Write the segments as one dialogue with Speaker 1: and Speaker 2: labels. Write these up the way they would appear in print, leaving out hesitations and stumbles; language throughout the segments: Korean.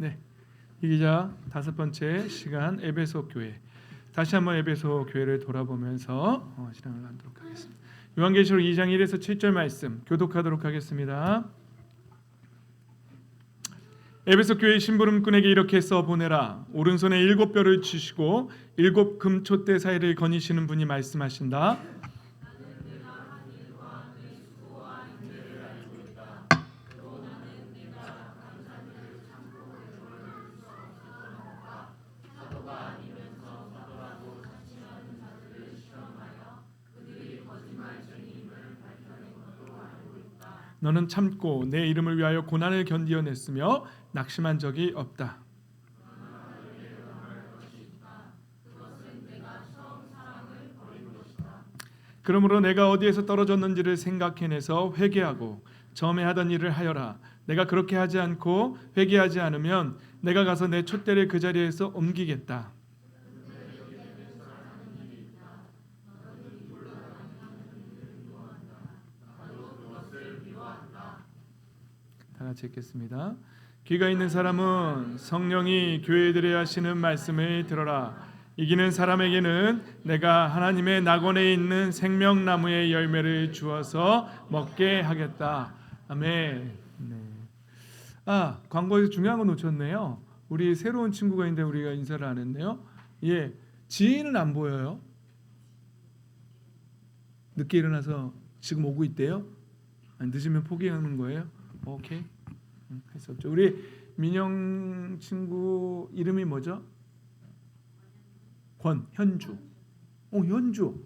Speaker 1: 네, 이기자 5번째 시간 에베소 교회. 다시 한번 에베소 교회를 돌아보면서 실행을 하도록 하겠습니다. 요한계시록 2장 1에서 7절 말씀 교독하도록 하겠습니다. 에베소 교회 심부름꾼에게 이렇게 써 보내라. 오른손에 7뼈를 치시고 7 금촛대 사이를 거니시는 분이 말씀하신다. 너는 참고 내 이름을 위하여 고난을 견디어냈으며 낙심한 적이 없다. 그러므로 내가 어디에서 떨어졌는지를 생각해내서 회개하고 처음에 하던 일을 하여라. 내가 그렇게 하지 않고 회개하지 않으면 내가 가서 내 촛대를 그 자리에서 옮기겠다. 다 같이 읽겠습니다. 귀가 있는 사람은 성령이 교회들에 하시는 말씀을 들어라. 이기는 사람에게는 내가 하나님의 낙원에 있는 생명나무의 열매를 주어서 먹게 하겠다. 아멘. 네. 광고에서 중요한 거 놓쳤네요. 우리 새로운 친구가 있는데 우리가 인사를 안 했네요. 예, 지인은 안 보여요. 늦게 일어나서 지금 오고 있대요. 늦으면 포기하는 거예요. 오케이. 할 수 없죠. 우리 민영 친구 이름이 뭐죠? 권현주. 현주.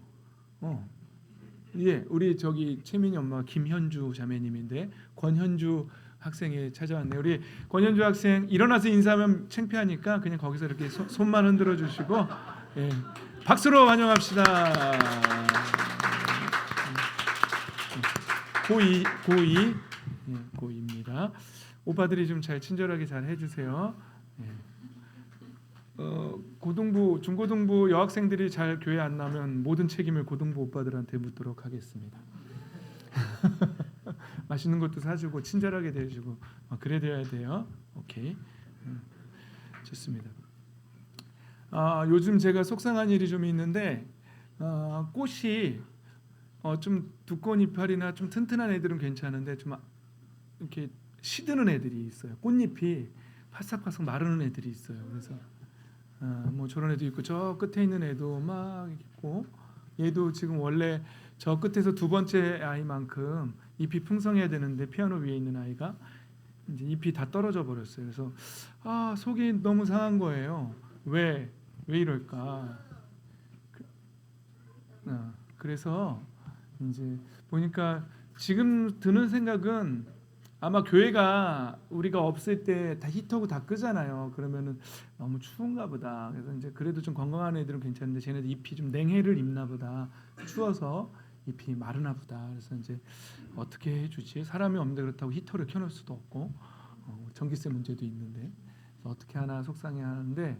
Speaker 1: 예, 우리 저기 채민이 엄마 김현주 자매님인데 권현주 학생이 찾아왔네요. 우리 권현주 학생 일어나서 인사하면 창피하니까 그냥 거기서 이렇게 손만 흔들어 주시고 예, 박수로 환영합시다. 고2입니다. 오빠들이 좀 잘 친절하게 잘 해주세요. 고등부, 중고등부 여학생들이 잘 교회 안 나면 모든 책임을 고등부 오빠들한테 묻도록 하겠습니다. 맛있는 것도 사주고 친절하게 대해주고 그래 돼야 돼요. 오케이, 좋습니다. 요즘 제가 속상한 일이 좀 있는데 꽃이 좀 두꺼운 이파리나 좀 튼튼한 애들은 괜찮은데 좀 이렇게 시드는 애들이 있어요. 꽃잎이 파삭파삭 마르는 애들이 있어요. 그래서 뭐 저런 애도 있고 저 끝에 있는 애도 막 있고 얘도 지금 원래 저 끝에서 2번째 아이만큼 잎이 풍성해야 되는데 피아노 위에 있는 아이가 이제 잎이 다 떨어져 버렸어요. 그래서 속이 너무 상한 거예요. 왜 이럴까? 그래서 이제 보니까 지금 드는 생각은 아마 교회가 우리가 없을 때 다 히터고 다 끄잖아요. 그러면은 너무 추운가 보다. 그래서 이제 그래도 좀 건강한 애들은 괜찮은데 쟤네들 잎이 좀 냉해를 입나 보다. 추워서 잎이 마르나 보다. 그래서 이제 어떻게 해주지? 사람이 없는데 그렇다고 히터를 켜놓을 수도 없고 전기세 문제도 있는데 어떻게 하나 속상해하는데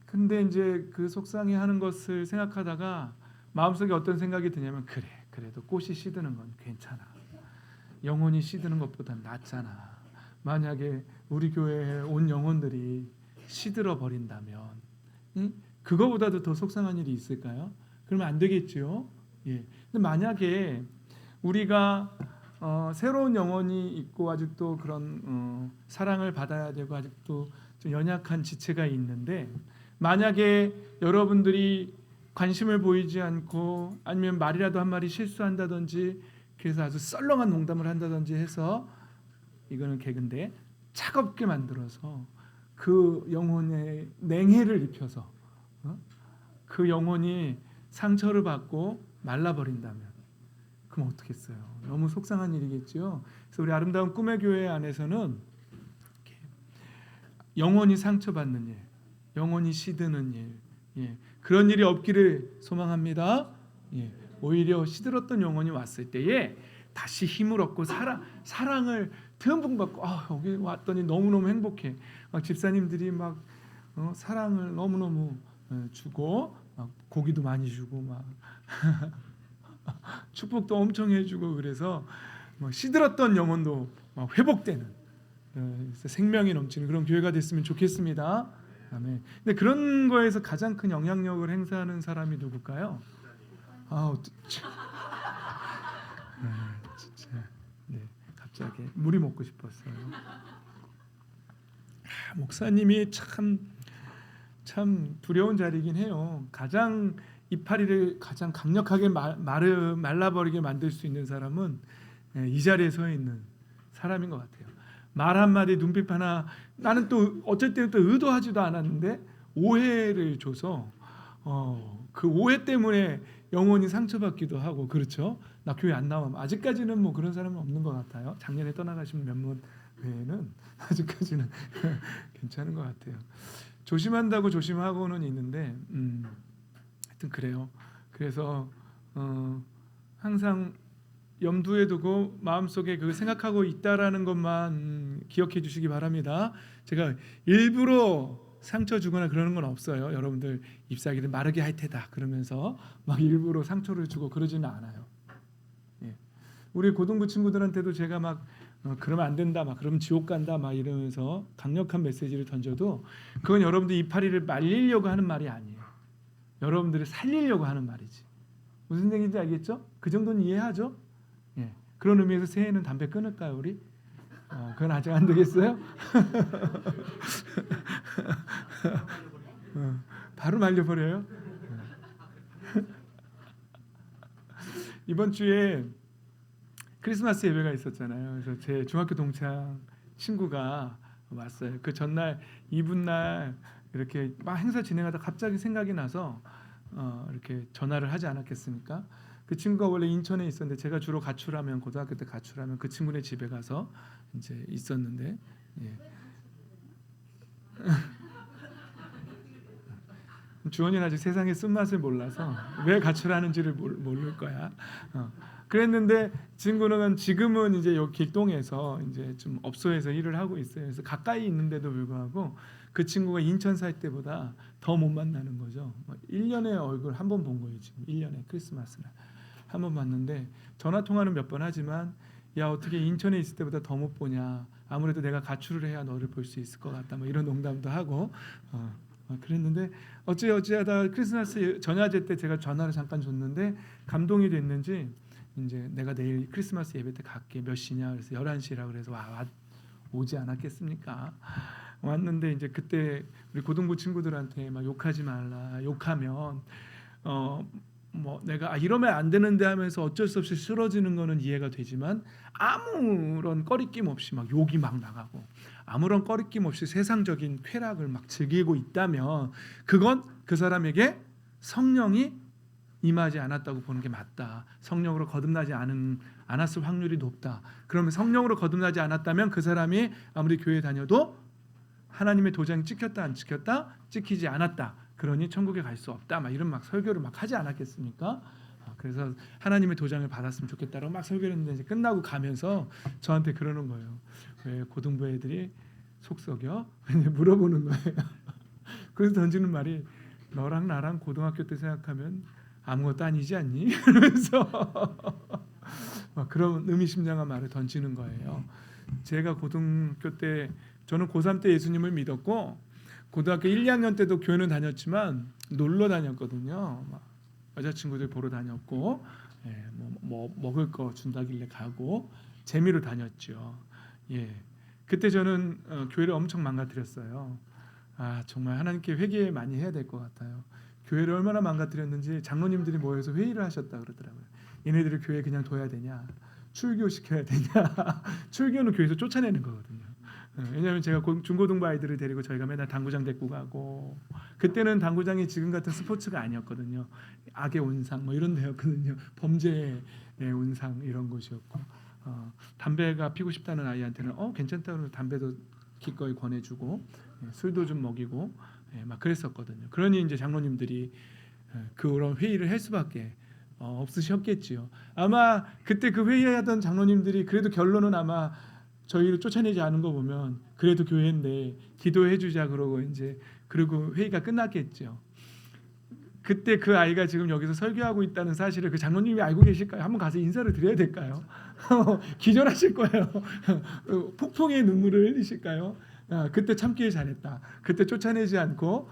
Speaker 1: 근데 이제 그 속상해하는 것을 생각하다가 마음속에 어떤 생각이 드냐면 그래도 꽃이 시드는 건 괜찮아. 영혼이 시드는 것보다 낫잖아. 만약에 우리 교회에 온 영혼들이 시들어 버린다면 그거보다도 더 속상한 일이 있을까요? 그러면 안 되겠죠. 예. 근데 만약에 우리가 새로운 영혼이 있고 아직도 그런 사랑을 받아야 되고 아직도 좀 연약한 지체가 있는데 만약에 여러분들이 관심을 보이지 않고 아니면 말이라도 한 마디 실수한다든지 그래서 아주 썰렁한 농담을 한다든지 해서 이거는 개그인데 차갑게 만들어서 그 영혼에 냉해를 입혀서 그 영혼이 상처를 받고 말라버린다면 그럼 어떻겠어요? 너무 속상한 일이겠죠. 그래서 우리 아름다운 꿈의 교회 안에서는 영혼이 상처받는 일, 영혼이 시드는 일, 그런 일이 없기를 소망합니다. 오히려 시들었던 영혼이 왔을 때에 다시 힘을 얻고 사랑을 듬뿍 받고 여기 왔더니 너무너무 행복해. 집사님들이 막 사랑을 너무너무 주고 막 고기도 많이 주고 막 축복도 엄청 해주고 그래서 막 시들었던 영혼도 막 회복되는 그래서 생명이 넘치는 그런 교회가 됐으면 좋겠습니다. 아멘. 근데 그런 거에서 가장 큰 영향력을 행사하는 사람이 누굴까요? 진짜. 네, 갑자기 물이 먹고 싶었어요. 목사님이 참 두려운 자리긴 해요. 가장 이파리를 가장 강력하게 말라버리게 만들 수 있는 사람은 이 자리에 서 있는 사람인 것 같아요. 말 한마디, 눈빛 하나, 나는 또 어쩔 때는 또 의도하지도 않았는데 오해를 줘서 그 오해 때문에 영혼이 상처받기도 하고, 그렇죠? 나 교회 안 나오면 아직까지는 뭐 그런 사람은 없는 것 같아요. 작년에 떠나가신 몇 분 외에는 아직까지는 괜찮은 것 같아요. 조심한다고 조심하고는 있는데 하여튼 그래요. 그래서 항상 염두에 두고 마음속에 그 생각하고 있다라는 것만 기억해 주시기 바랍니다. 제가 일부러 상처 주거나 그러는 건 없어요. 여러분들 잎사귀를 마르게 할 테다 그러면서 막 일부러 상처를 주고 그러지는 않아요. 예. 우리 고등부 친구들한테도 제가 막 그러면 안 된다, 막 그러면 지옥 간다, 막 이러면서 강력한 메시지를 던져도 그건 여러분들 이파리를 말리려고 하는 말이 아니에요. 여러분들을 살리려고 하는 말이지. 무슨 얘기인지 알겠죠? 그 정도는 이해하죠? 예. 그런 의미에서 새해는 담배 끊을까요, 우리? 그건 아직 안 되겠어요? 바로 말려버려요? 이번 주에 크리스마스 예배가 있었잖아요. 그래서 제 중학교 동창 친구가 왔어요. 그 전날 이분날 이렇게 막 행사 진행하다 갑자기 생각이 나서 이렇게 전화를 하지 않았겠습니까? 그 친구가 원래 인천에 있었는데 제가 주로 가출하면, 고등학교 때 가출하면 그 친구네 집에 가서 이제 있었는데, 예. 주원이는 아직 세상의 쓴맛을 몰라서 왜 가출하는지를 모를 거야. 그랬는데 친구는 지금은 이제 여기 길동에서 이제 좀 업소에서 일을 하고 있어요. 그래서 가까이 있는데도 불구하고 그 친구가 인천 살 때보다 더 못 만나는 거죠. 1년에 얼굴 한 번 본 거예요. 지금 1년에 크리스마스날 한 번 봤는데, 전화 통화는 몇 번 하지만 야, 어떻게 인천에 있을 때보다 더 못 보냐, 아무래도 내가 가출을 해야 너를 볼 수 있을 것 같다, 뭐 이런 농담도 하고 그랬는데 어찌하다 크리스마스 전야제 때 제가 전화를 잠깐 줬는데 감동이 됐는지 이제 내가 내일 크리스마스 예배 때 갈게, 몇 시냐, 그래서 11시라 그래서 오지 않았겠습니까? 왔는데 이제 그때 우리 고등부 친구들한테 막 욕하지 말라, 욕하면 뭐 내가 이러면 안 되는데 하면서 어쩔 수 없이 쓰러지는 거는 이해가 되지만, 아무런 꺼리낌 없이 막 욕이 막 나가고 아무런 꺼리낌 없이 세상적인 쾌락을 막 즐기고 있다면 그건 그 사람에게 성령이 임하지 않았다고 보는 게 맞다. 성령으로 거듭나지 않았을 확률이 높다. 그러면 성령으로 거듭나지 않았다면 그 사람이 아무리 교회 다녀도 하나님의 도장이 찍혔다 안 찍혔다? 찍히지 않았다. 그러니 천국에 갈 수 없다. 막 이런 막 설교를 막 하지 않았겠습니까? 그래서 하나님의 도장을 받았으면 좋겠다라고 막 설교를 했는데 이제 끝나고 가면서 저한테 그러는 거예요. 왜 고등부 애들이 속 썩여? 물어보는 거예요. 그래서 던지는 말이, 너랑 나랑 고등학교 때 생각하면 아무것도 아니지 않니? 그러면서 그런 의미심장한 말을 던지는 거예요. 제가 고등학교 때, 저는 고3 때 예수님을 믿었고 고등학교 1, 2학년 때도 교회는 다녔지만 놀러 다녔거든요. 여자친구들 보러 다녔고, 뭐 먹을 거 준다길래 가고 재미로 다녔죠. 예, 그때 저는 교회를 엄청 망가뜨렸어요. 정말 하나님께 회개 많이 해야 될 것 같아요. 교회를 얼마나 망가뜨렸는지 장로님들이 모여서 회의를 하셨다 그러더라고요. 얘네들을 교회에 그냥 둬야 되냐, 출교시켜야 되냐. 출교는 교회에서 쫓아내는 거거든요. 왜냐하면 제가 중고등부 아이들을 데리고 저희가 맨날 당구장 데리고 가고, 그때는 당구장이 지금 같은 스포츠가 아니었거든요. 악의 온상 뭐 이런 데였거든요. 범죄의 온상 이런 곳이었고, 담배가 피고 싶다는 아이한테는 괜찮다 그러면 담배도 기꺼이 권해주고 술도 좀 먹이고 막 그랬었거든요. 그러니 이제 장로님들이 그런 회의를 할 수밖에 없으셨겠지요. 아마 그때 그 회의하던 장로님들이 그래도 결론은 아마 저희를 쫓아내지 않은 거 보면 그래도 교회인데 기도해 주자 그러고 이제 그리고 회의가 끝났겠죠. 그때 그 아이가 지금 여기서 설교하고 있다는 사실을 그 장로님이 알고 계실까요? 한번 가서 인사를 드려야 될까요? 기절하실 거예요. 폭풍의 눈물을 흘리실까요? 그때 참기 잘했다. 그때 쫓아내지 않고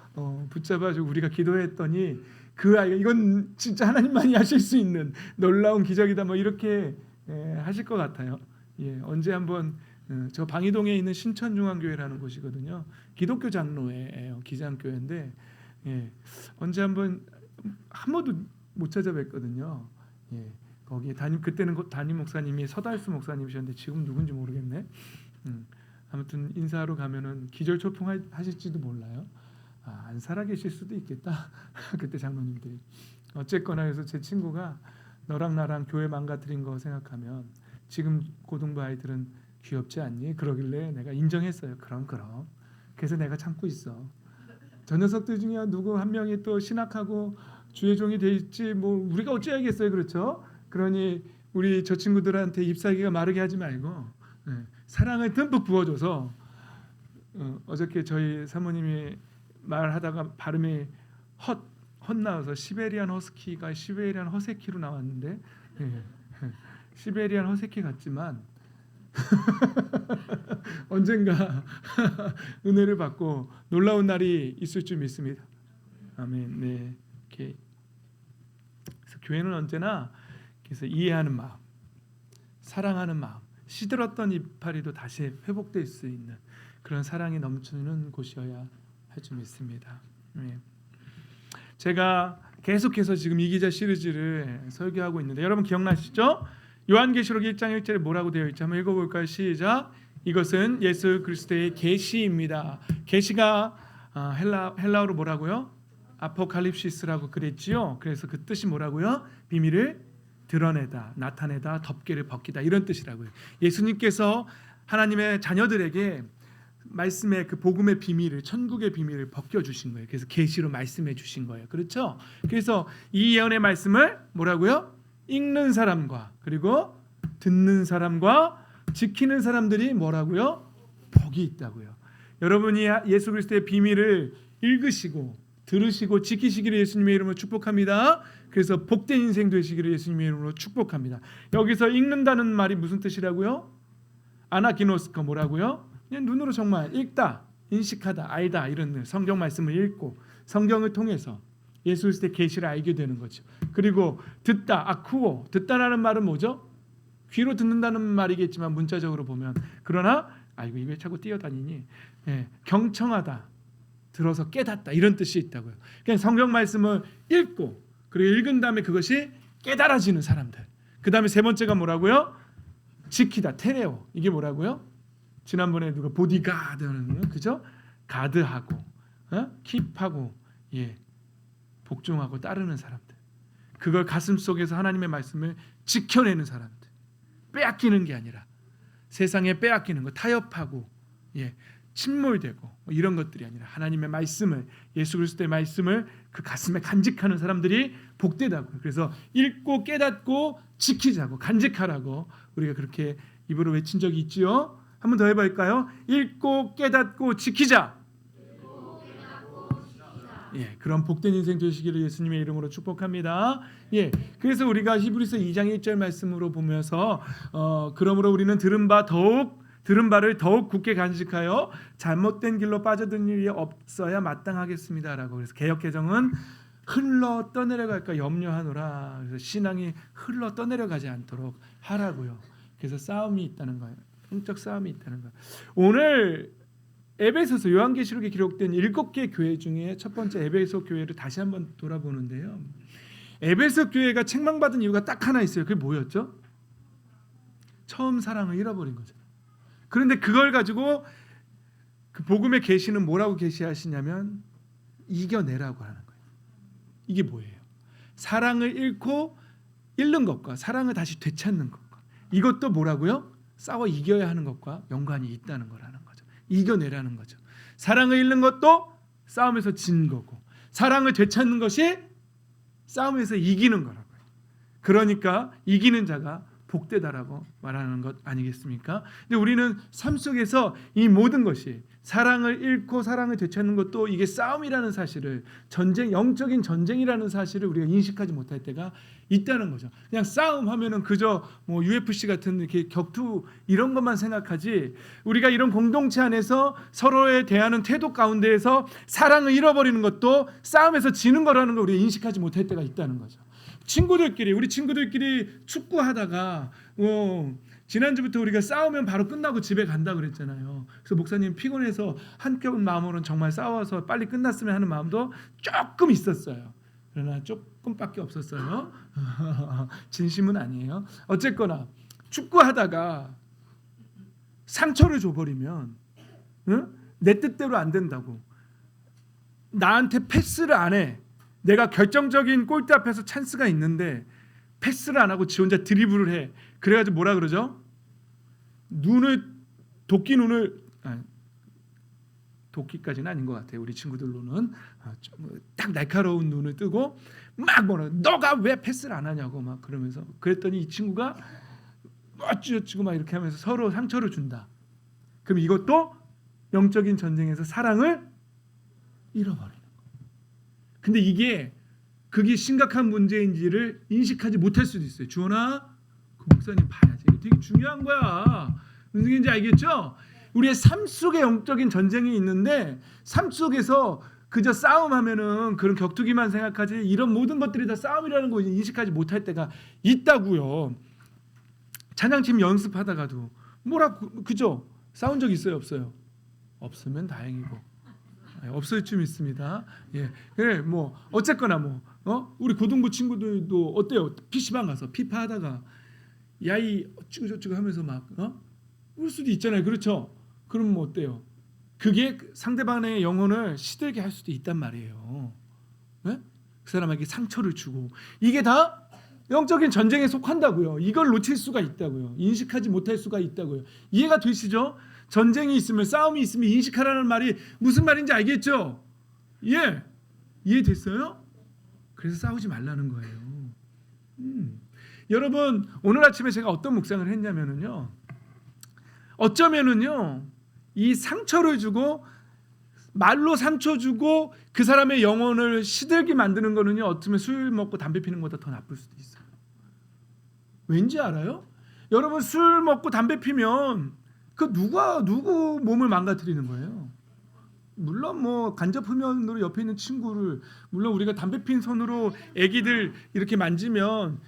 Speaker 1: 붙잡아주고 우리가 기도했더니 그 아이가 이건 진짜 하나님만이 하실 수 있는 놀라운 기적이다. 뭐 이렇게 하실 것 같아요. 언제 한번 저 방이동에 있는 신천중앙교회라는 곳이거든요. 기독교 장로회예요. 기장교회인데 언제 한번 한 번도 못 찾아뵀거든요. 거기 그때는 담임 목사님이 서달수 목사님이셨는데 지금 누군지 모르겠네. 아무튼 인사하러 가면은 기절초풍 하실지도 몰라요. 안 살아계실 수도 있겠다. 그때 장로님들이. 어쨌거나 해서 제 친구가 너랑 나랑 교회 망가뜨린 거 생각하면 지금 고등부 아이들은 귀엽지 않니? 그러길래 내가 인정했어요. 그럼. 그래서 내가 참고 있어. 저 녀석들 중에 누구 한 명이 또 신학하고 주의 종이 돼 있지 뭐 우리가 어찌하겠어요. 그렇죠? 그러니 우리 저 친구들한테 잎사귀가 마르게 하지 말고 사랑을 듬뿍 부어줘서 어저께 저희 사모님이 말하다가 발음이 헛나와서 시베리안 허스키가 시베리안 허세키로 나왔는데 시베리안 허세키 같지만 언젠가 은혜를 받고 놀라운 날이 있을 줄 믿습니다. 아멘. 네. 이렇게 그래서 교회는 언제나 그래서 이해하는 마음, 사랑하는 마음, 시들었던 이파리도 다시 회복될 수 있는 그런 사랑이 넘치는 곳이어야 할 줄 믿습니다. 네. 제가 계속해서 지금 이기자 시리즈를 설교하고 있는데 여러분 기억나시죠? 요한계시록 1장 1절에 뭐라고 되어 있지? 한번 읽어볼까요? 시작. 이것은 예수 그리스도의 계시입니다. 계시가 헬라어로 뭐라고요? 아포칼립시스라고 그랬지요. 그래서 그 뜻이 뭐라고요? 비밀을 드러내다, 나타내다, 덮개를 벗기다 이런 뜻이라고요. 예수님께서 하나님의 자녀들에게 말씀의 그 복음의 비밀을 천국의 비밀을 벗겨 주신 거예요. 그래서 계시로 말씀해 주신 거예요. 그렇죠? 그래서 이 예언의 말씀을 뭐라고요? 읽는 사람과 그리고 듣는 사람과 지키는 사람들이 뭐라고요? 복이 있다고요. 여러분이 예수 그리스도의 비밀을 읽으시고 들으시고 지키시기를 예수님의 이름으로 축복합니다. 그래서 복된 인생 되시기를 예수님의 이름으로 축복합니다. 여기서 읽는다는 말이 무슨 뜻이라고요? 아나기노스커 뭐라고요? 그냥 눈으로 정말 읽다, 인식하다, 알다 이런 성경 말씀을 읽고 성경을 통해서 예수 그리스도의 계시를 알게 되는 거죠. 그리고 듣다, 아쿠오 듣다라는 말은 뭐죠? 귀로 듣는다는 말이겠지만 문자적으로 보면 그러나 아이고 이게 자꾸 뛰어다니니 경청하다, 들어서 깨닫다 이런 뜻이 있다고요. 그냥 성경 말씀을 읽고 그리고 읽은 다음에 그것이 깨달아지는 사람들. 그 다음에 세 번째가 뭐라고요? 지키다, 테레오 이게 뭐라고요? 지난번에 누가 보디가드는 그죠? 가드하고 킵하고 복종하고 따르는 사람들. 그걸 가슴 속에서 하나님의 말씀을 지켜내는 사람들. 빼앗기는 게 아니라 세상에 빼앗기는 거 타협하고 침몰되고 이런 것들이 아니라 하나님의 말씀을 예수 그리스도의 말씀을 그 가슴에 간직하는 사람들이 복되다고. 그래서 읽고 깨닫고 지키자고 간직하라고 우리가 그렇게 입으로 외친 적이 있지요. 한번 더 해볼까요? 읽고 깨닫고 지키자. 그런 복된 인생 되시기를 예수님의 이름으로 축복합니다. 그래서 우리가 히브리서 2장 1절 말씀으로 보면서 그러므로 우리는 들은 바를 더욱 굳게 간직하여 잘못된 길로 빠져든 일이 없어야 마땅하겠습니다라고. 그래서 개역개정은 흘러 떠내려갈까 염려하노라. 그래서 신앙이 흘러 떠내려가지 않도록 하라고요. 그래서 싸움이 있다는 거예요. 영적 싸움이 있다는 거예요. 오늘 에베소서 요한계시록에 기록된 7개 교회 중에 첫 번째 에베소 교회를 다시 한번 돌아보는데요. 에베소 교회가 책망받은 이유가 딱 하나 있어요. 그게 뭐였죠? 처음 사랑을 잃어버린 거죠. 그런데 그걸 가지고 그 복음의 계시는 뭐라고 계시하시냐면 이겨내라고 하는 거예요. 이게 뭐예요? 사랑을 잃는 것과 사랑을 다시 되찾는 것과 이것도 뭐라고요? 싸워 이겨야 하는 것과 연관이 있다는 거라는 거죠. 이겨내라는 거죠. 사랑을 잃는 것도 싸움에서 진 거고 사랑을 되찾는 것이 싸움에서 이기는 거라고요. 그러니까 이기는 자가 복되다라고 말하는 것 아니겠습니까? 근데 우리는 삶 속에서 이 모든 것이 사랑을 잃고 사랑을 되찾는 것도 이게 싸움이라는 사실을, 전쟁, 영적인 전쟁이라는 사실을 우리가 인식하지 못할 때가 있다는 거죠. 그냥 싸움하면은 그저 뭐 UFC 같은 이렇게 격투 이런 것만 생각하지, 우리가 이런 공동체 안에서 서로에 대하는 태도 가운데에서 사랑을 잃어버리는 것도 싸움에서 지는 거라는 걸 우리가 인식하지 못할 때가 있다는 거죠. 우리 친구들끼리 축구하다가 지난주부터 우리가 싸우면 바로 끝나고 집에 간다 그랬잖아요. 그래서 목사님 피곤해서 한켠 마음으로는 정말 싸워서 빨리 끝났으면 하는 마음도 조금 있었어요. 그러나 조금밖에 없었어요. 진심은 아니에요. 어쨌거나 축구하다가 상처를 줘버리면 내 뜻대로 안 된다고, 나한테 패스를 안 해, 내가 결정적인 골대 앞에서 찬스가 있는데 패스를 안 하고 지 혼자 드리블을 해. 그래가지고 뭐라 그러죠? 도끼까지는 아닌 것 같아요. 우리 친구들로는 딱 날카로운 눈을 뜨고 막 너가 왜 패스를 안 하냐고 막 그러면서, 그랬더니 이 친구가 어찌어찌고 막 이렇게 하면서 서로 상처를 준다. 그럼 이것도 영적인 전쟁에서 사랑을 잃어버리는 거예요. 근데 그게 심각한 문제인지를 인식하지 못할 수도 있어요. 주원아, 그 목사님 봐야지. 이게 되게 중요한 거야. 무슨 얘기인지 알겠죠? 우리의 삶 속에 영적인 전쟁이 있는데 삶 속에서 그저 싸움하면은 그런 격투기만 생각하지 이런 모든 것들이 다 싸움이라는 거 인식하지 못할 때가 있다고요. 찬양팀 연습하다가도 그죠? 싸운 적 있어요, 없어요? 없으면 다행이고. 없을 줄 믿습니다. 예, 그래 뭐 어쨌거나 우리 고등부 친구들도 어때요? PC방 가서 피파 하다가 야이 어쩌고저쩌고 하면서 막 울 수도 있잖아요, 그렇죠? 그럼 뭐 어때요? 그게 상대방의 영혼을 시들게 할 수도 있단 말이에요. 네? 그 사람에게 상처를 주고, 이게 다 영적인 전쟁에 속한다고요. 이걸 놓칠 수가 있다고요. 인식하지 못할 수가 있다고요. 이해가 되시죠? 전쟁이 있으면, 싸움이 있으면 인식하라는 말이 무슨 말인지 알겠죠? 예, 이해됐어요? 그래서 싸우지 말라는 거예요. 여러분, 오늘 아침에 제가 어떤 묵상을 했냐면요, 어쩌면은요 이 상처를 주고 말로 상처 주고 그 사람의 영혼을 시들게 만드는 거는요, 어쩌면 술 먹고 담배 피는 것보다 더 나쁠 수도 있어요. 왠지 알아요? 여러분, 술 먹고 담배 피면 그 누구 몸을 망가뜨리는 거예요. 물론 뭐 간접 흡연으로 옆에 있는 친구를, 물론 우리가 담배 핀 손으로 아기들 이렇게 만지면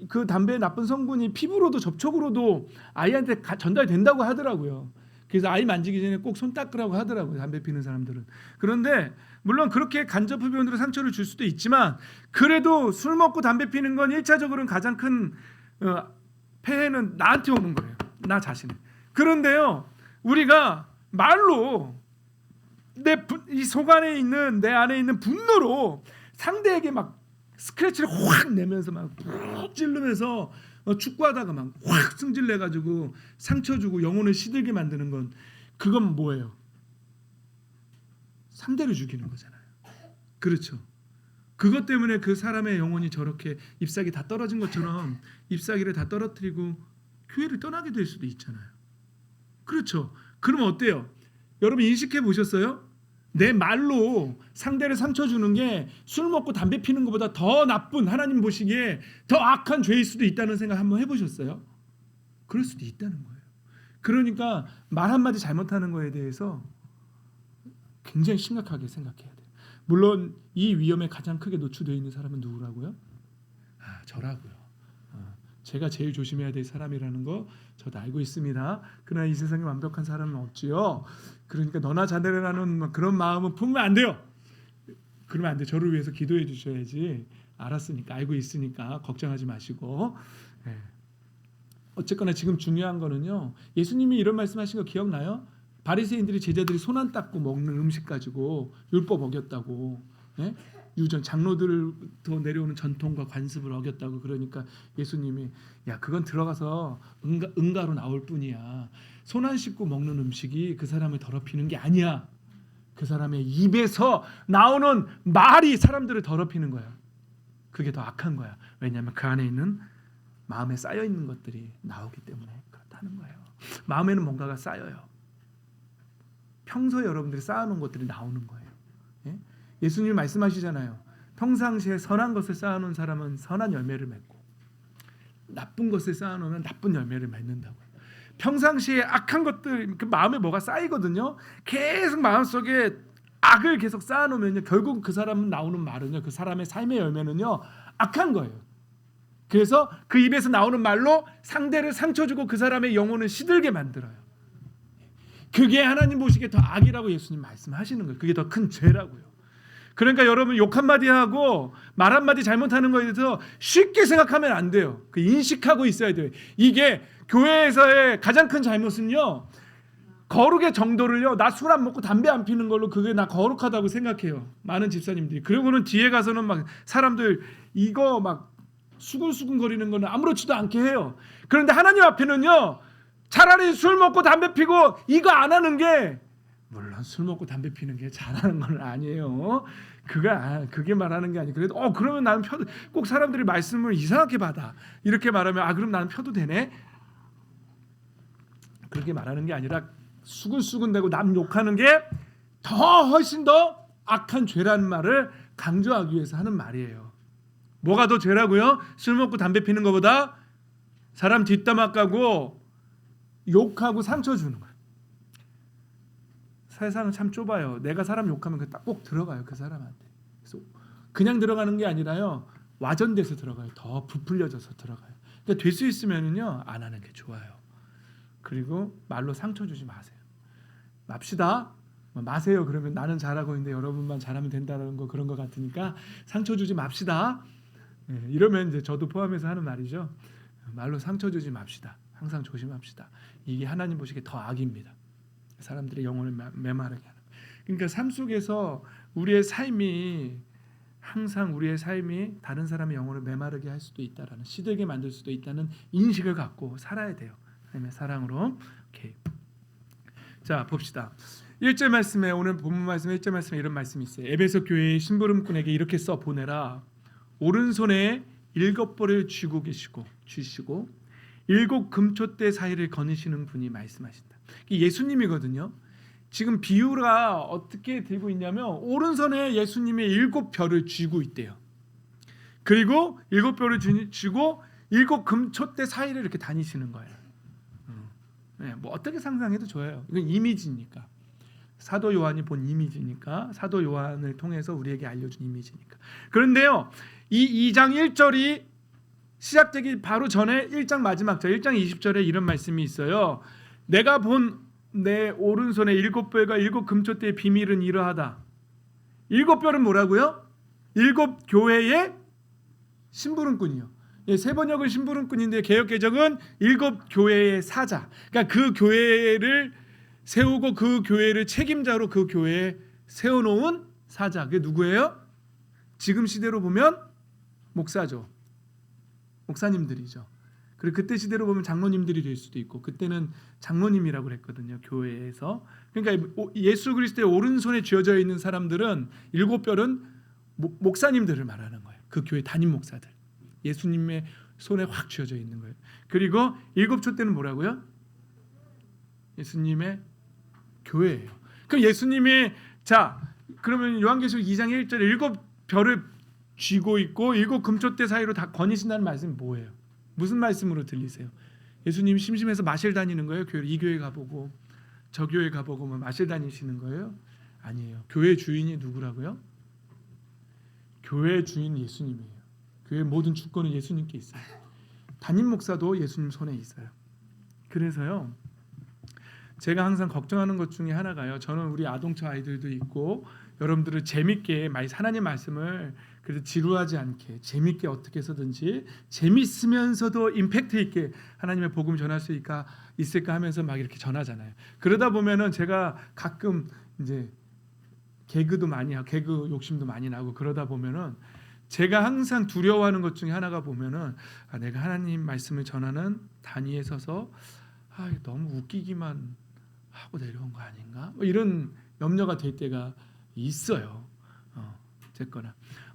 Speaker 1: 그 담배의 나쁜 성분이 피부로도 접촉으로도 아이한테 전달된다고 하더라고요. 그래서 아이 만지기 전에 꼭 손 닦으라고 하더라고요, 담배 피는 사람들은. 그런데 물론 그렇게 간접 흡연으로 상처를 줄 수도 있지만, 그래도 술 먹고 담배 피는 건 1차적으로는 가장 큰 폐해는 나한테 오는 거예요, 나 자신에. 그런데요, 우리가 말로 이 속안에 있는, 내 안에 있는 분노로 상대에게 막 스크래치를 확 내면서 막 찌르면서 축구하다가 막 확 승질내가지고 상처 주고 영혼을 시들게 만드는 건, 그건 뭐예요? 상대를 죽이는 거잖아요. 그렇죠? 그것 때문에 그 사람의 영혼이 저렇게 잎사귀 다 떨어진 것처럼 잎사귀를 다 떨어뜨리고 교회를 떠나게 될 수도 있잖아요. 그렇죠? 그러면 어때요? 여러분 인식해 보셨어요? 내 말로 상대를 상처 주는 게 술 먹고 담배 피는 것보다 더 나쁜, 하나님 보시기에 더 악한 죄일 수도 있다는 생각 한번 해보셨어요? 그럴 수도 있다는 거예요. 그러니까 말 한마디 잘못하는 거에 대해서 굉장히 심각하게 생각해야 돼요. 물론 이 위험에 가장 크게 노출되어 있는 사람은 누구라고요? 저라고요. 제가 제일 조심해야 될 사람이라는 거 저도 알고 있습니다. 그러나 이 세상에 완벽한 사람은 없지요. 그러니까 너나 자네라는 그런 마음은 품으면 안 돼요. 그러면 안 돼. 저를 위해서 기도해 주셔야지. 알았으니까, 알고 있으니까 걱정하지 마시고. 네. 어쨌거나 지금 중요한 거는요, 예수님이 이런 말씀하신 거 기억나요? 바리새인들이 제자들이 손 안 닦고 먹는 음식 가지고 율법 어겼다고, 네? 유전 장로들도 내려오는 전통과 관습을 어겼다고. 그러니까 예수님이, 야, 그건 들어가서 응가로 나올 뿐이야. 손 안 씻고 먹는 음식이 그 사람을 더럽히는 게 아니야. 그 사람의 입에서 나오는 말이 사람들을 더럽히는 거야. 그게 더 악한 거야. 왜냐하면 그 안에 있는 마음에 쌓여 있는 것들이 나오기 때문에 그렇다는 거예요. 마음에는 뭔가가 쌓여요. 평소에 여러분들이 쌓아놓은 것들이 나오는 거예요. 예? 예수님이 말씀하시잖아요. 평상시에 선한 것을 쌓아놓은 사람은 선한 열매를 맺고 나쁜 것을 쌓아놓으면 나쁜 열매를 맺는다고요. 평상시에 악한 것들, 그 마음에 뭐가 쌓이거든요. 계속 마음속에 악을 계속 쌓아놓으면요, 결국 그 사람은 나오는 말은요, 그 사람의 삶의 열매는요, 악한 거예요. 그래서 그 입에서 나오는 말로 상대를 상처 주고 그 사람의 영혼을 시들게 만들어요. 그게 하나님 보시기에 더 악이라고 예수님 말씀하시는 거예요. 그게 더 큰 죄라고요. 그러니까 여러분 욕 한마디 하고 말 한마디 잘못하는 거에 대해서 쉽게 생각하면 안 돼요. 그 인식하고 있어야 돼요. 이게 교회에서의 가장 큰 잘못은요, 거룩의 정도를요, 나 술 안 먹고 담배 안 피는 걸로 그게 나 거룩하다고 생각해요. 많은 집사님들이. 그리고는 뒤에 가서는 막 사람들 이거 막 수근수근 거리는 거는 아무렇지도 않게 해요. 그런데 하나님 앞에는요, 차라리 술 먹고 담배 피고 이거 안 하는 게, 물론 술 먹고 담배 피는 게 잘하는 건 아니에요. 그게 말하는 게 아니고, 그래도 그러면 나는 펴도, 꼭 사람들이 말씀을 이상하게 받아. 이렇게 말하면 그럼 나는 펴도 되네. 그렇게 말하는 게 아니라 수근수근대고 남 욕하는 게 더 훨씬 더 악한 죄라는 말을 강조하기 위해서 하는 말이에요. 뭐가 더 죄라고요? 술 먹고 담배 피는 것보다 사람 뒷담화 까고 욕하고 상처 주는 거예요. 세상은 참 좁아요. 내가 사람 욕하면 꼭 들어가요, 그 사람한테. 그래서 그냥 들어가는 게 아니라요, 와전돼서 들어가요. 더 부풀려져서 들어가요. 그러니까 될 수 있으면은요, 안 하는 게 좋아요. 그리고 말로 상처 주지 마세요. 맙시다. 마세요. 그러면 나는 잘하고 있는데 여러분만 잘하면 된다는 거, 그런 거 같으니까 상처 주지 맙시다. 이러면 이제 저도 포함해서 하는 말이죠. 말로 상처 주지 맙시다. 항상 조심합시다. 이게 하나님 보시기에 더 악입니다. 사람들의 영혼을 메마르게 하는. 그러니까 삶 속에서 우리의 삶이 다른 사람의 영혼을 메마르게 할 수도 있다라는, 시들게 만들 수도 있다는 인식을 갖고 살아야 돼요. 하나님의 사랑으로. 오케이. 자, 봅시다. 1절 말씀에, 오늘 본문 말씀 1절 말씀에 이런 말씀이 있어요. 에베소 교회의 심부름꾼에게 이렇게 써 보내라. 오른손에 7벌을 쥐고 계시고 7 금촛대 사이를 거니시는 분이 말씀하신다. 예수님이거든요. 지금 비유가 어떻게 들고 있냐면, 오른손에 예수님이 7별을 쥐고 있대요. 그리고 7별을 쥐고 7 금촛대 사이를 이렇게 다니시는 거예요. 뭐 어떻게 상상해도 좋아요. 이건 이미지니까. 사도 요한이 본 이미지니까, 사도 요한을 통해서 우리에게 알려준 이미지니까. 그런데요, 이 2장 1절이 시작되기 바로 전에 1장 마지막 절 1장 20절에 이런 말씀이 있어요. 내가 본 내 오른손에 7별과 7 금촛대의 비밀은 이러하다. 7별은 뭐라고요? 7 교회의 심부름꾼이요. 세 번역은 심부름꾼인데 개역개정은 7 교회의 사자. 그러니까 그 교회를 세우고 그 교회를 책임자로 그 교회에 세워놓은 사자. 그게 누구예요? 지금 시대로 보면 목사죠. 목사님들이죠. 그리고 그때 시대로 보면 장로님들이 될 수도 있고, 그때는 장로님이라고 그랬거든요, 교회에서. 그러니까 예수 그리스도의 오른손에 쥐어져 있는 사람들은 7별은 목사님들을 말하는 거예요. 그 교회 담임 목사들. 예수님의 손에 확 쥐어져 있는 거예요. 그리고 7촛대는 뭐라고요? 예수님의 교회예요. 그럼 예수님이, 그러면 요한계시록 2장 1절에 7별을 쥐고 있고 7 금촛대 사이로 다 거니신다는 말씀이 뭐예요? 무슨 말씀으로 들리세요? 예수님이 심심해서 마실 다니는 거예요? 이 교회 가보고 저 교회 가보고 마실 다니시는 거예요? 아니에요. 교회 주인이 누구라고요? 교회 주인 예수님이에요. 교회 모든 주권은 예수님께 있어요. 담임 목사도 예수님 손에 있어요. 그래서요, 제가 항상 걱정하는 것 중에 하나가요, 저는 우리 아동처 아이들도 있고 여러분들을 재밌게 하나님 말씀을 그래도 지루하지 않게 재밌게 어떻게 해서든지 재밌으면서도 임팩트 있게 하나님의 복음 전할 수 있을까 하면서 막 이렇게 전하잖아요. 그러다 보면은 제가 가끔 이제 개그 욕심도 많이 나고, 그러다 보면은 제가 항상 두려워하는 것 중에 하나가 보면은, 내가 하나님 말씀을 전하는 단위에 서서 너무 웃기기만 하고 내려온 거 아닌가? 이런 염려가 될 때가 있어요.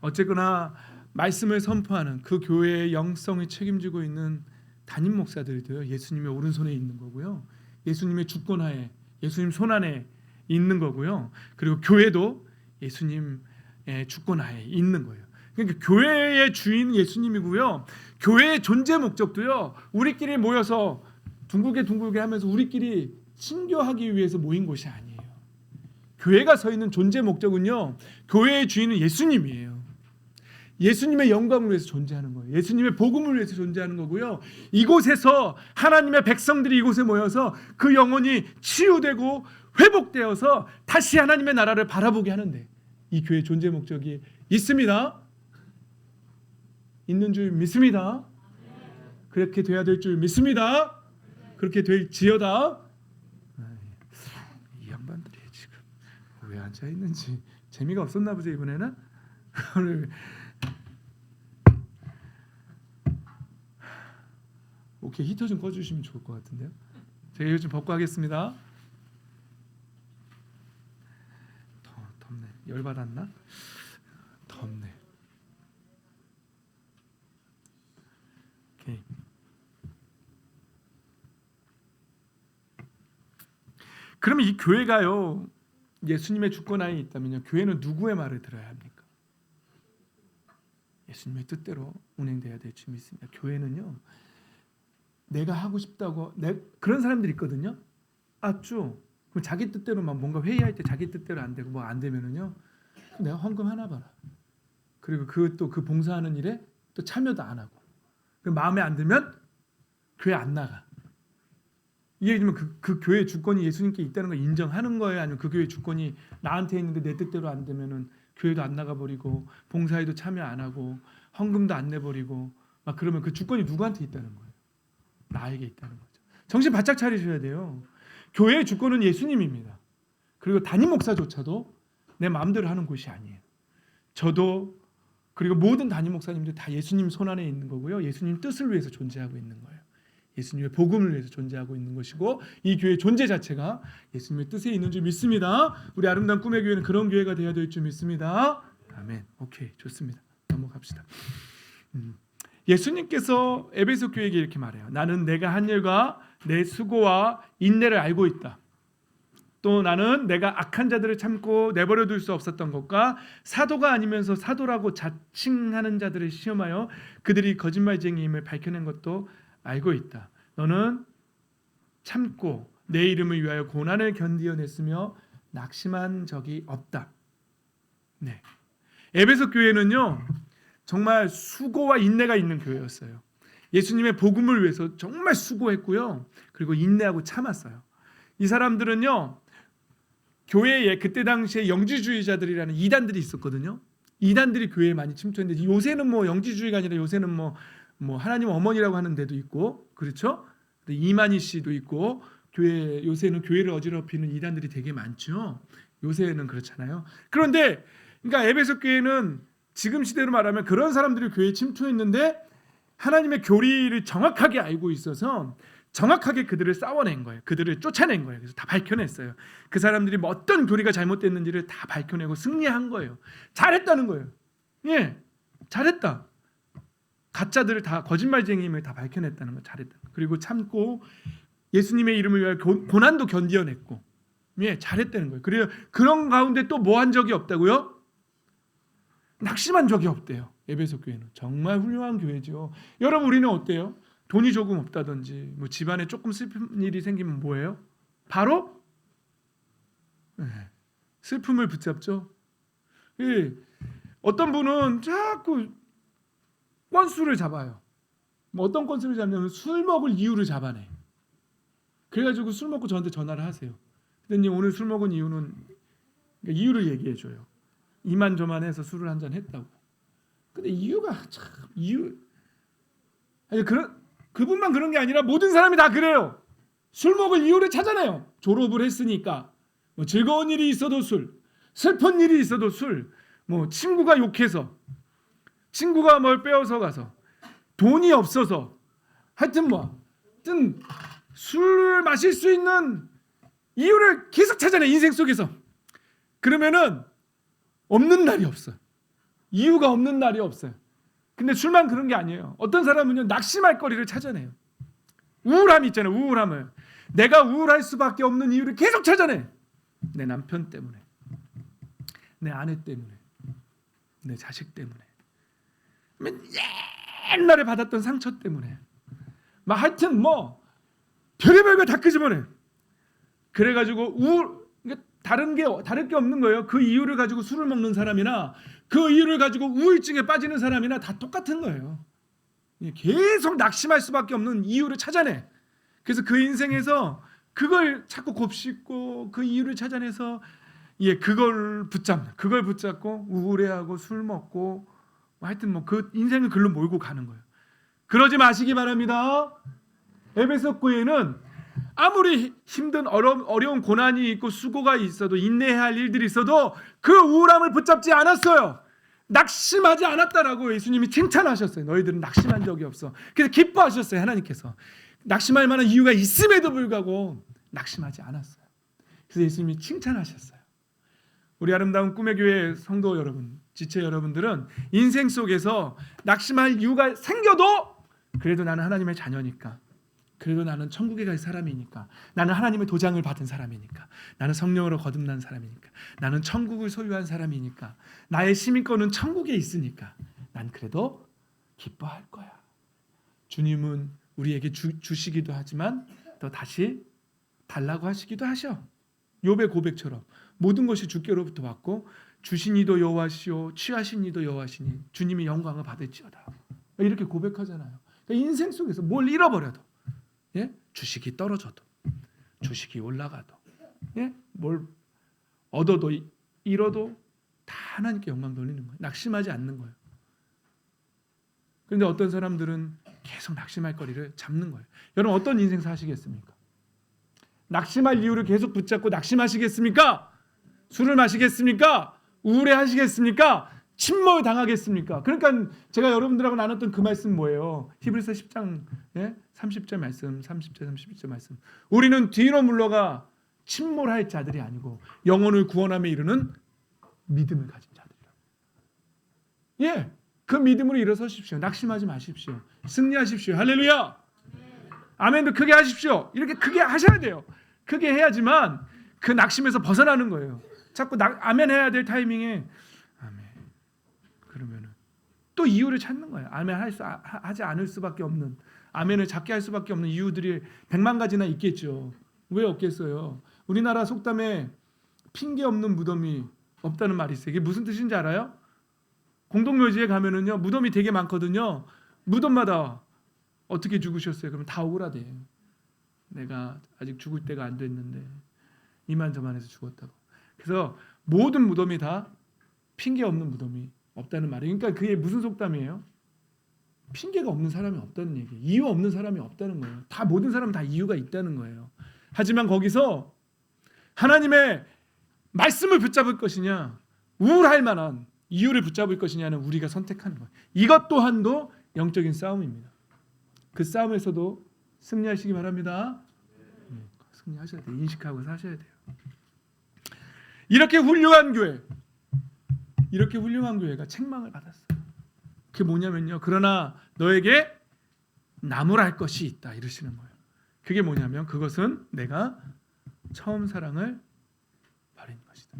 Speaker 1: 어쨌거나 말씀을 선포하는 그 교회의 영성을 책임지고 있는 담임 목사들도요, 예수님의 오른손에 있는 거고요. 예수님의 주권하에, 예수님 손안에 있는 거고요. 그리고 교회도 예수님의 주권하에 있는 거예요. 그러니까 교회의 주인은 예수님이고요. 교회의 존재 목적도요, 우리끼리 모여서 둥글게 하면서 우리끼리 친교하기 위해서 모인 곳이 아니에요. 교회가 서 있는 존재 목적은요, 교회의 주인은 예수님이에요. 예수님의 영광을 위해서 존재하는 거예요. 예수님의 복음을 위해서 존재하는 거고요. 이곳에서 하나님의 백성들이 이곳에 모여서 그 영혼이 치유되고 회복되어서 다시 하나님의 나라를 바라보게 하는데, 이 교회 존재 목적이 있습니다. 있는 줄 믿습니다. 그렇게 돼야 될 줄 믿습니다. 그렇게 될지어다. 이 양반들이 지금 왜 앉아 있는지 재미가 없었나 보죠, 이번에는. 오케이, 히터 좀 꺼주시면 좋을 것 같은데요. 제가 이거 좀 벗고 하겠습니다. 덥네. 열받았나? 덥네. 오케이. 그러면 이 교회가요, 예수님의 주권하에 있다면요, 교회는 누구의 말을 들어야 합니까? 예수님의 뜻대로 운행돼야 될 줄 믿습니다. 교회는요, 내가 하고 싶다고 그런 사람들이 있거든요. 그럼 자기 뜻대로만 뭔가 회의할 때 자기 뜻대로 안 되고 뭐 안 되면은요, 내가 헌금 하나 봐라. 그리고 그 봉사하는 일에 또 참여도 안 하고, 마음에 안 들면 교회 안 나가. 이게 그 교회 주권이 예수님께 있다는 걸 인정하는 거예요? 아니면 그 교회 주권이 나한테 있는데 내 뜻대로 안 되면은 교회도 안 나가 버리고 봉사에도 참여 안 하고 헌금도 안 내버리고 막 그러면 그 주권이 누구한테 있다는 거예요? 나에게 있다는 거죠. 정신 바짝 차리셔야 돼요. 교회의 주권은 예수님입니다. 그리고 담임 목사조차도 내 마음대로 하는 곳이 아니에요. 저도 그리고 모든 담임 목사님들 다 예수님 손안에 있는 거고요. 예수님 뜻을 위해서 존재하고 있는 거예요. 예수님의 복음을 위해서 존재하고 있는 것이고, 이 교회의 존재 자체가 예수님의 뜻에 있는 줄 믿습니다. 우리 아름다운 꿈의 교회는 그런 교회가 되어야 될 줄 믿습니다. 아멘. 오케이, 좋습니다. 넘어갑시다. 예수님께서 에베소 교회에게 이렇게 말해요. 나는 내가 한 일과 내 수고와 인내를 알고 있다. 또 나는 내가 악한 자들을 참고 내버려 둘 수 없었던 것과 사도가 아니면서 사도라고 자칭하는 자들을 시험하여 그들이 거짓말쟁이임을 밝혀낸 것도 알고 있다. 너는 참고 내 이름을 위하여 고난을 견디어냈으며 낙심한 적이 없다. 네. 에베소 교회는요, 정말 수고와 인내가 있는 교회였어요. 예수님의 복음을 위해서 정말 수고했고요. 그리고 인내하고 참았어요. 이 사람들은요, 교회에 그때 당시에 영지주의자들이라는 이단들이 있었거든요. 이단들이 교회에 많이 침투했는데, 요새는 뭐 영지주의가 아니라 요새는 뭐 하나님 어머니라고 하는 데도 있고, 그렇죠? 이만희 씨도 있고, 요새는 교회를 어지럽히는 이단들이 되게 많죠. 요새는 그렇잖아요. 그런데 그러니까 에베소 교회는 지금 시대로 말하면 그런 사람들이 교회에 침투했는데 하나님의 교리를 정확하게 알고 있어서 정확하게 그들을 싸워낸 거예요. 그들을 쫓아낸 거예요. 그래서 다 밝혀냈어요. 그 사람들이 뭐 어떤 교리가 잘못됐는지를 다 밝혀내고 승리한 거예요. 잘했다는 거예요. 예, 잘했다. 가짜들을 다 거짓말쟁이임을 다 밝혀냈다는 거, 잘했다. 그리고 참고 예수님의 이름을 위하여 고난도 견디어냈고, 예, 잘했다는 거예요. 그리고 그런 가운데 또 뭐 한 적이 없다고요? 낙심한 적이 없대요. 에베소 교회는 정말 훌륭한 교회죠. 여러분, 우리는 어때요? 돈이 조금 없다든지 뭐 집안에 조금 슬픈 일이 생기면 뭐예요? 바로 슬픔을 붙잡죠. 예. 어떤 분은 자꾸 건수를 잡아요. 뭐 어떤 건수를 잡냐면 술 먹을 이유를 잡아내. 그래가지고 술 먹고 저한테 전화를 하세요. 근데 오늘 술 먹은 이유는, 그러니까 이유를 얘기해줘요. 이만저만해서 술을 한잔 했다고. 근데 이유가 참 아니 그분만 그런 게 아니라 모든 사람이 다 그래요. 술 먹을 이유를 찾아내요. 졸업을 했으니까, 뭐 즐거운 일이 있어도 술, 슬픈 일이 있어도 술, 뭐 친구가 욕해서, 친구가 뭘 빼앗아 가서, 돈이 없어서, 하여튼 술을 마실 수 있는 이유를 계속 찾아내, 인생 속에서. 그러면은 없는 날이 없어요. 이유가 없는 날이 없어요. 근데 술만 그런 게 아니에요. 어떤 사람은요 낙심할 거리를 찾아내요. 우울함이 있잖아요. 우울함을 내가 우울할 수밖에 없는 이유를 계속 찾아내. 내 남편 때문에, 내 아내 때문에, 내 자식 때문에, 옛날에 받았던 상처 때문에, 막 하여튼 뭐 별의별 거 다 끄집어내. 그래가지고 다를 게 없는 거예요. 그 이유를 가지고 술을 먹는 사람이나 그 이유를 가지고 우울증에 빠지는 사람이나 다 똑같은 거예요. 계속 낙심할 수밖에 없는 이유를 찾아내. 그래서 그 인생에서 그걸 자꾸 곱씹고 그 이유를 찾아내서 그걸 붙잡고 우울해하고 술 먹고 하여튼 뭐 그 인생을 글로 몰고 가는 거예요. 그러지 마시기 바랍니다. 에베소 교회는 아무리 힘든 어려운 고난이 있고 수고가 있어도 인내해야 할 일들이 있어도 그 우울함을 붙잡지 않았어요. 낙심하지 않았다라고 예수님이 칭찬하셨어요. 너희들은 낙심한 적이 없어. 그래서 기뻐하셨어요. 하나님께서 낙심할 만한 이유가 있음에도 불구하고 낙심하지 않았어요. 그래서 예수님이 칭찬하셨어요. 우리 아름다운 꿈의 교회 성도 여러분, 지체 여러분들은 인생 속에서 낙심할 이유가 생겨도 그래도 나는 하나님의 자녀니까, 그래도 나는 천국에 갈 사람이니까, 나는 하나님의 도장을 받은 사람이니까, 나는 성령으로 거듭난 사람이니까, 나는 천국을 소유한 사람이니까, 나의 시민권은 천국에 있으니까 난 그래도 기뻐할 거야. 주님은 우리에게 주시기도 하지만 또 다시 달라고 하시기도 하셔. 욥의 고백처럼 모든 것이 주께로부터 왔고 주신 이도 여호와시오 취하신 이도 여호와시니 주님이 영광을 받을지어다. 이렇게 고백하잖아요. 그러니까 인생 속에서 뭘 잃어버려도, 주식이 떨어져도, 주식이 올라가도, 뭘 얻어도 잃어도 다 하나님께 영광 돌리는 거예요. 낙심하지 않는 거예요. 그런데 어떤 사람들은 계속 낙심할 거리를 잡는 거예요. 여러분 어떤 인생 사시겠습니까? 낙심할 이유를 계속 붙잡고 낙심하시겠습니까? 술을 마시겠습니까? 우울해하시겠습니까? 침몰 당하겠습니까? 그러니까 제가 여러분들하고 나눴던 그 말씀 뭐예요? 히브리서 10장 30절 말씀, 30절 31절 말씀. 우리는 뒤로 물러가 침몰할 자들이 아니고 영혼을 구원함에 이르는 믿음을 가진 자들이라. 그 믿음으로 일어서십시오. 낙심하지 마십시오. 승리하십시오. 할렐루야. 아멘도 크게 하십시오. 이렇게 크게 하셔야 돼요. 크게 해야지만 그 낙심에서 벗어나는 거예요. 자꾸 아멘 해야 될 타이밍에 아멘. 그러면은 또 이유를 찾는 거예요. 아멘 하지 않을 수밖에 없는, 아멘을 작게 할 수밖에 없는 이유들이 100만 가지나 있겠죠. 왜 없겠어요? 우리나라 속담에 핑계 없는 무덤이 없다는 말이 있어요. 이게 무슨 뜻인지 알아요? 공동묘지에 가면은요 무덤이 되게 많거든요. 무덤마다 어떻게 죽으셨어요? 그러면 다 억울하대요. 내가 아직 죽을 때가 안 됐는데 이만저만해서 죽었다고. 그래서 모든 무덤이 다 핑계 없는 무덤이 없다는 말이에요. 그러니까 그게 무슨 속담이에요? 핑계가 없는 사람이 없다는 얘기예요. 이유 없는 사람이 없다는 거예요. 다 모든 사람은 다 이유가 있다는 거예요. 하지만 거기서 하나님의 말씀을 붙잡을 것이냐, 우울할 만한 이유를 붙잡을 것이냐는 우리가 선택하는 거예요. 이것 또한도 영적인 싸움입니다. 그 싸움에서도 승리하시기 바랍니다. 승리하셔야 돼요. 인식하고 사셔야 돼요. 이렇게 훌륭한 교회가 책망을 받았어요. 그게 뭐냐면요. 그러나 너에게 나무랄 것이 있다 이러시는 거예요. 그게 뭐냐면 그것은 내가 처음 사랑을 버린 것이다.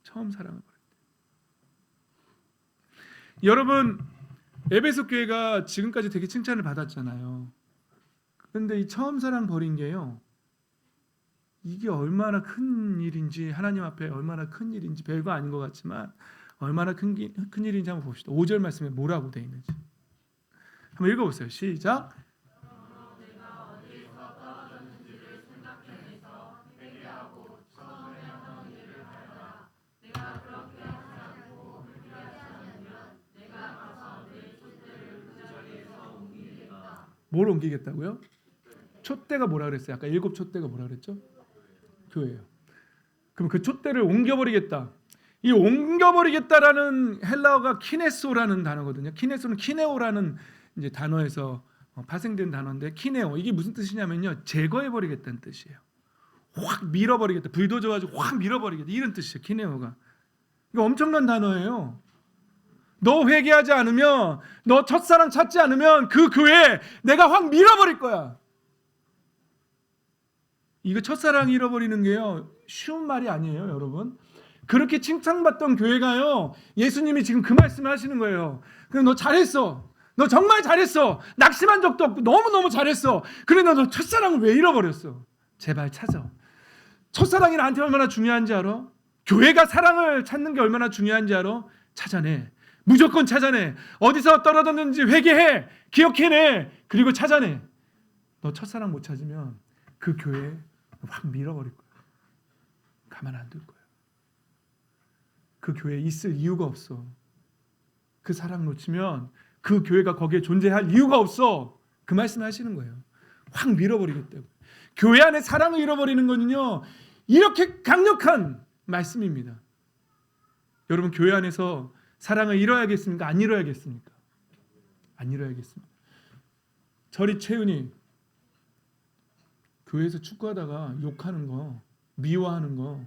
Speaker 1: 처음 사랑을 버린. 여러분 에베소 교회가 지금까지 되게 칭찬을 받았잖아요. 그런데 이 처음 사랑 버린 게요. 이게 얼마나 큰 일인지, 하나님 앞에 얼마나 큰 일인지, 별거 아닌 것 같지만 얼마나 큰 일인지 한번 봅시다. 5절 말씀에 뭐라고 되어 있는지 한번 읽어보세요. 시작. 뭘 옮기겠다고요? 촛대가 뭐라 그랬어요? 아까 7 촛대가 뭐라 그랬죠? 교회예요. 그럼 그 촛대를 옮겨버리겠다. 이 옮겨버리겠다라는 헬라어가 키네소라는 단어거든요. 키네소는 키네오라는 이제 단어에서 파생된 단어인데, 키네오 이게 무슨 뜻이냐면요, 제거해버리겠다는 뜻이에요. 확 밀어버리겠다. 불도저 가지고 확 밀어버리겠다 이런 뜻이에요. 키네오가. 이거 엄청난 단어예요. 너 회개하지 않으면, 너 첫사랑 찾지 않으면 그 교회 내가 확 밀어버릴 거야. 이거 첫사랑 잃어버리는 게요, 쉬운 말이 아니에요, 여러분. 그렇게 칭찬받던 교회가요, 예수님이 지금 그 말씀을 하시는 거예요. 그래, 너 잘했어. 너 정말 잘했어. 낙심한 적도 없고 너무너무 잘했어. 그래, 너 첫사랑을 왜 잃어버렸어? 제발 찾아. 첫사랑이 나한테 얼마나 중요한지 알아? 교회가 사랑을 찾는 게 얼마나 중요한지 알아? 찾아내. 무조건 찾아내. 어디서 떨어졌는지 회개해. 기억해내. 그리고 찾아내. 너 첫사랑 못 찾으면 그 교회 확 밀어버릴 거야. 가만 안 둘 거야. 그 교회에 있을 이유가 없어. 그 사랑 놓치면 그 교회가 거기에 존재할 이유가 없어. 그 말씀을 하시는 거예요. 확 밀어버리겠다고. 교회 안에 사랑을 잃어버리는 거는요, 이렇게 강력한 말씀입니다. 여러분, 교회 안에서 사랑을 잃어야겠습니까? 안 잃어야겠습니까? 안 잃어야겠습니다. 저리 채은이 교회에서 축구하다가 욕하는 거, 미워하는 거,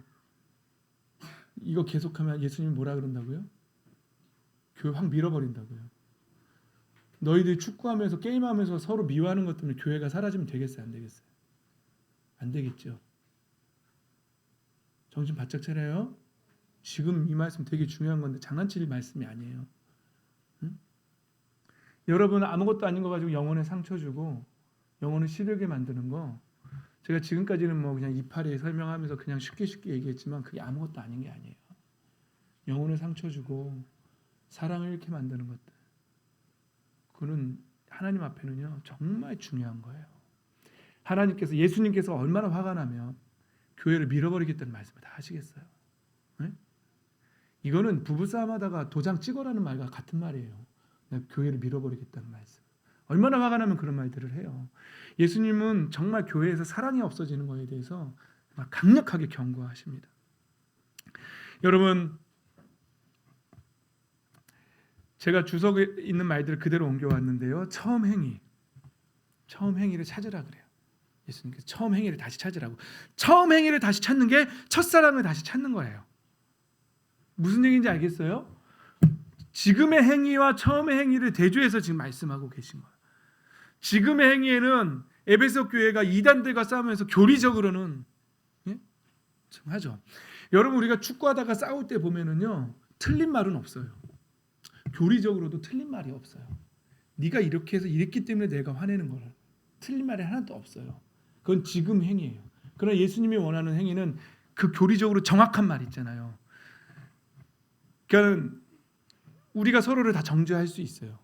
Speaker 1: 이거 계속하면 예수님이 뭐라 그런다고요? 교회 확 밀어버린다고요. 너희들이 축구하면서 게임하면서 서로 미워하는 것 때문에 교회가 사라지면 되겠어요? 안 되겠어요? 안 되겠죠. 정신 바짝 차려요. 지금 이 말씀 되게 중요한 건데 장난칠 말씀이 아니에요. 응? 여러분, 아무것도 아닌 거 가지고 영혼에 상처 주고 영혼을 시들게 만드는 거, 제가 지금까지는 뭐 그냥 이파리에 설명하면서 그냥 쉽게 얘기했지만 그게 아무것도 아닌 게 아니에요. 영혼을 상처 주고 사랑을 잃게 만드는 것들, 그거는 하나님 앞에는요 정말 중요한 거예요. 하나님께서, 예수님께서 얼마나 화가 나면 교회를 밀어버리겠다는 말씀을 다 하시겠어요? 네? 이거는 부부싸움하다가 도장 찍어라는 말과 같은 말이에요. 내가 교회를 밀어버리겠다는 말씀. 얼마나 화가 나면 그런 말들을 해요. 예수님은 정말 교회에서 사랑이 없어지는 것에 대해서 강력하게 경고하십니다. 여러분, 제가 주석에 있는 말들을 그대로 옮겨왔는데요, 처음 행위를 찾으라 그래요. 예수님께서 처음 행위를 다시 찾으라고. 처음 행위를 다시 찾는 게 첫사랑을 다시 찾는 거예요. 무슨 얘기인지 알겠어요? 지금의 행위와 처음의 행위를 대조해서 지금 말씀하고 계신 거예요. 지금의 행위에는 에베소 교회가 이단들과 싸우면서 교리적으로는, 예? 좀 하죠. 여러분, 우리가 축구하다가 싸울 때 보면은요, 틀린 말은 없어요. 교리적으로도 틀린 말이 없어요. 네가 이렇게 해서 이랬기 때문에 내가 화내는 거라. 틀린 말이 하나도 없어요. 그건 지금 행위예요. 그러나 예수님이 원하는 행위는 그 교리적으로 정확한 말 있잖아요. 그러니까 우리가 서로를 다 정죄할 수 있어요.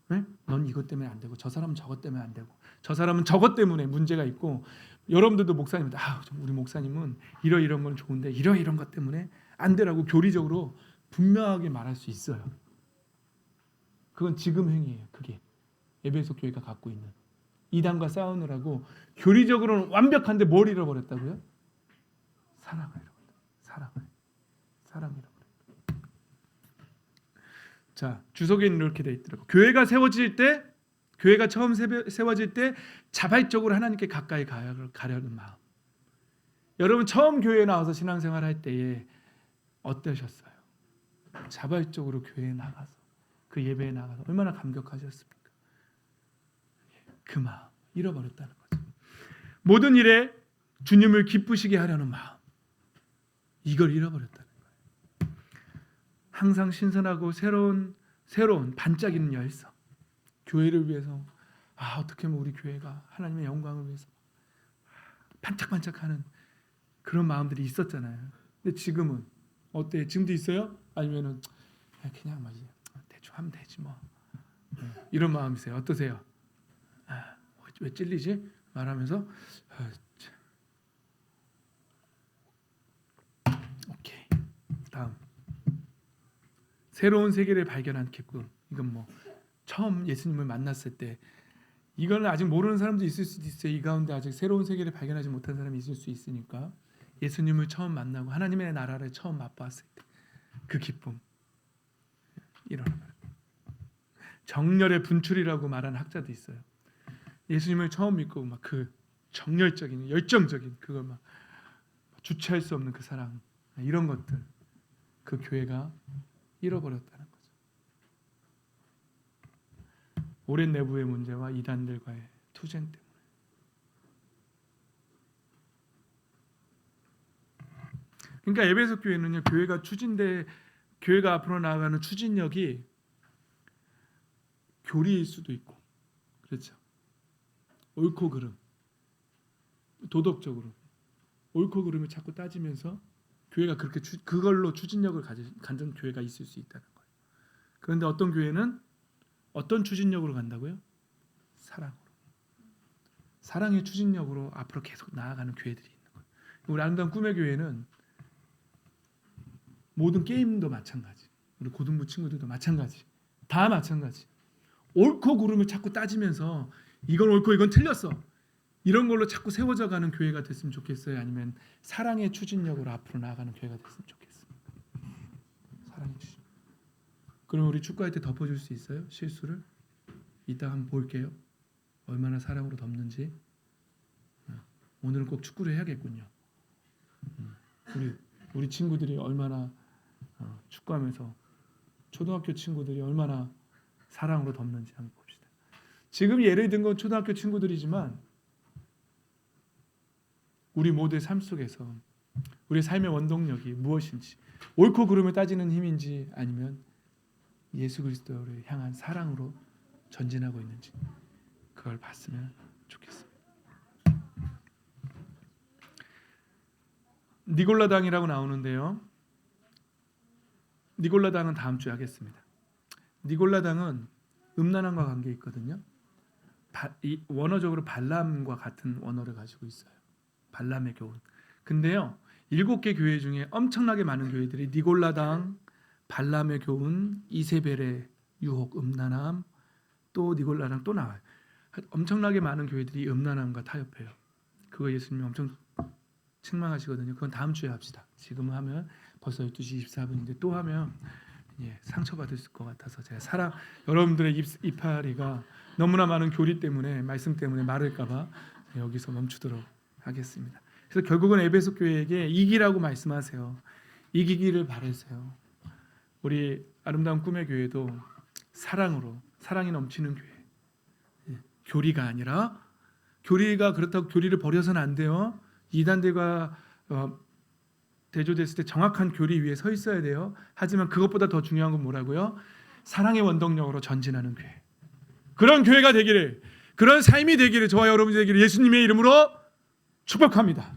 Speaker 1: 네? 넌 이것 때문에 안 되고, 저 사람은 저것 때문에 안 되고, 저 사람은 저것 때문에 문제가 있고, 여러분들도 목사님들, 우리 목사님은 이런 건 좋은데 이런 것 때문에 안 되라고 교리적으로 분명하게 말할 수 있어요. 그건 지금 행위예요. 그게 에베소 교회가 갖고 있는, 이단과 싸우느라고 교리적으로는 완벽한데 뭘 잃어버렸다고요? 사랑을 잃어버렸다. 사랑을 잃어버렸다. 자, 주석에는 이렇게 돼 있더라고. 교회가 처음 세워질 때 자발적으로 하나님께 가까이 가려는 마음. 여러분, 처음 교회에 나와서 신앙생활 할 때에 어떠셨어요? 자발적으로 교회에 나가서, 그 예배에 나가서 얼마나 감격하셨습니까? 그 마음 잃어버렸다는 거죠. 모든 일에 주님을 기쁘시게 하려는 마음, 이걸 잃어버렸다는 거예요. 항상 신선하고 새로운 반짝이는 열성, 교회를 위해서, 어떻게 하면 우리 교회가 하나님의 영광을 위해서 반짝반짝하는 그런 마음들이 있었잖아요. 근데 지금은 어때요? 지금도 있어요? 아니면은 그냥 대충 하면 되지 뭐, 이런 마음이세요? 어떠세요? 왜 찔리지? 말하면서 오케이. 다음, 새로운 세계를 발견한 기쁨. 이건 뭐 처음 예수님을 만났을 때, 이거는 아직 모르는 사람도 있을 수도 있어요. 이 가운데 아직 새로운 세계를 발견하지 못한 사람이 있을 수 있으니까, 예수님을 처음 만나고 하나님의 나라를 처음 맛보았을 때 그 기쁨, 이런 정열의 분출이라고 말하는 학자도 있어요. 예수님을 처음 믿고 막 그 정열적인, 열정적인, 그걸 막 주체할 수 없는 그 사랑, 이런 것들, 그 교회가 잃어버렸다는 거죠. 오랜 내부의 문제와 이단들과의 투쟁 때문에. 그러니까 에베소 교회는요, 교회가 앞으로 나아가는 추진력이 교리일 수도 있고, 그렇죠. 옳고 그름, 도덕적으로 옳고 그름을 자꾸 따지면서 교회가 그렇게 그걸로 추진력을 가진 교회가 있을 수 있다는 거예요. 그런데 어떤 교회는 어떤 추진력으로 간다고요? 사랑으로. 사랑의 추진력으로 앞으로 계속 나아가는 교회들이 있는 거예요. 우리 아름다운 꿈의 교회는 모든 게임도 마찬가지, 우리 고등부 친구들도 마찬가지, 다 마찬가지. 옳고 그름을 자꾸 따지면서 이건 옳고 이건 틀렸어, 이런 걸로 자꾸 세워져 가는 교회가 됐으면 좋겠어요? 아니면 사랑의 추진력으로 앞으로 나아가는 교회가 됐으면 좋겠습니까? 사랑의 추진. 그럼 우리 축구할 때 덮어줄 수 있어요? 실수를? 이따 한번 볼게요. 얼마나 사랑으로 덮는지. 오늘은 꼭 축구를 해야겠군요. 우리 친구들이 얼마나 축구하면서, 초등학교 친구들이 얼마나 사랑으로 덮는지 한번 봅시다. 지금 예를 든 건 초등학교 친구들이지만 우리 모두의 삶 속에서 우리의 삶의 원동력이 무엇인지, 옳고 그름을 따지는 힘인지 아니면 예수 그리스도를 향한 사랑으로 전진하고 있는지, 그걸 봤으면 좋겠습니다. 니골라당이라고 나오는데요, 니골라당은 다음 주에 하겠습니다. 니골라당은 음란함과 관계 있거든요. 원어적으로 발람과 같은 원어를 가지고 있어요. 발람의 교훈. 근데요, 7개 교회 중에 엄청나게 많은 교회들이 니골라당, 발람의 교훈, 이세벨의 유혹, 음란함, 또 니골라당 또 나와요. 엄청나게 많은 교회들이 음란함과 타협해요. 그거 예수님이 엄청 책망하시거든요. 그건 다음 주에 합시다. 지금 하면 벌써 12시 24분인데 또 하면 상처받을 것 같아서 제가 여러분들의 이파리가 너무나 많은 교리 때문에, 말씀 때문에 마를까봐 여기서 멈추도록 하겠습니다. 그래서 결국은 에베소 교회에게 이기라고 말씀하세요. 이기기를 바라세요. 우리 아름다운 꿈의 교회도 사랑이 넘치는 교회, 교리가 아니라, 교리가 그렇다고 교리를 버려서는 안 돼요. 이단들과 대조됐을 때 정확한 교리 위에 서 있어야 돼요. 하지만 그것보다 더 중요한 건 뭐라고요? 사랑의 원동력으로 전진하는 교회. 그런 교회가 되기를, 그런 삶이 되기를, 저와 여러분이 되기를 예수님의 이름으로 축복합니다.